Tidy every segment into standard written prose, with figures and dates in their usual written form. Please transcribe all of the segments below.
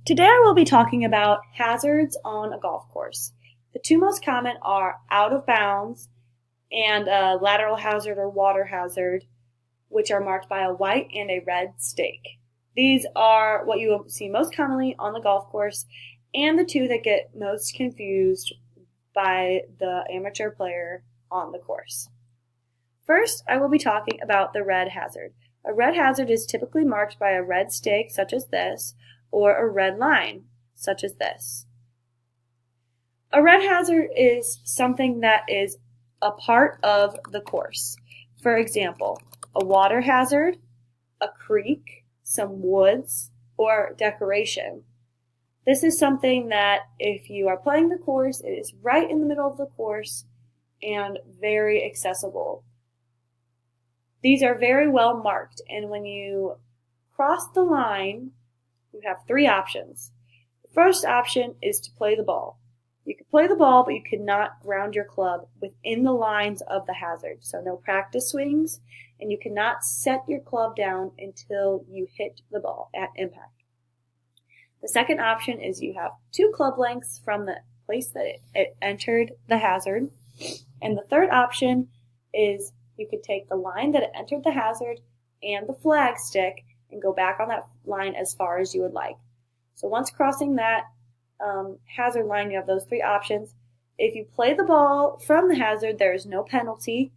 Today I will be talking about hazards on a golf course. The two most common are out of bounds and a lateral hazard or water hazard, which are marked by a white and a red stake. These are what you will see most commonly on the golf course and the two that get most confused by the amateur player on the course. First, I will be talking about the red hazard. A red hazard is typically marked by a red stake, such as this, or a red line, such as this. A red hazard is something that is a part of the course. For example, a water hazard, a creek, some woods, or decoration. This is something that if you are playing the course, it is right in the middle of the course and very accessible. These are very well marked, and when you cross the line, you have three options. The first option is to play the ball. You can play the ball, but you cannot ground your club within the lines of the hazard. So no practice swings, and you cannot set your club down until you hit the ball at impact. The second option is you have 2 club lengths from the place that it entered the hazard. And the third option is you could take the line that it entered the hazard and the flag stick and go back on that line as far as you would like. So once crossing that hazard line, you have those 3 options. If you play the ball from the hazard, there is no penalty.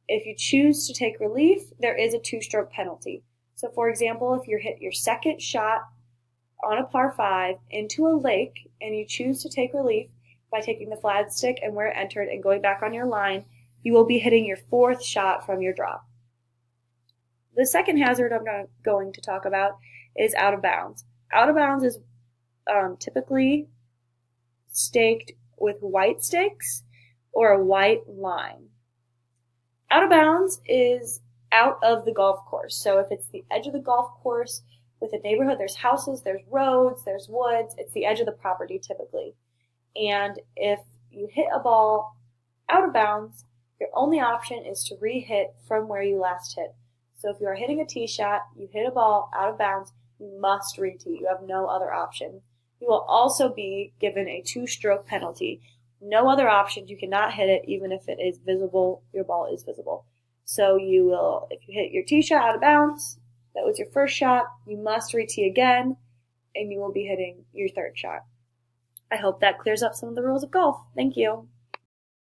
If you choose to take relief, there is a 2-stroke penalty. So for example, if you hit your second shot on a par 5 into a lake and you choose to take relief by taking the flag stick and where it entered and going back on your line, you will be hitting your 4th shot from your drop. The second hazard I'm going to talk about is out of bounds. Out of bounds is typically staked with white stakes or a white line. Out of bounds is out of the golf course. So if it's the edge of the golf course with a neighborhood, there's houses, there's roads, there's woods, it's the edge of the property typically. And if you hit a ball out of bounds, your only option is to re-hit from where you last hit. So if you are hitting a tee shot, you hit a ball out of bounds, you must re-tee. You have no other option. You will also be given a 2-stroke penalty. No other options. You cannot hit it even if it is visible, your ball is visible. So you will, if you hit your tee shot out of bounds, that was your first shot, you must re-tee again, and you will be hitting your 3rd shot. I hope that clears up some of the rules of golf. Thank you.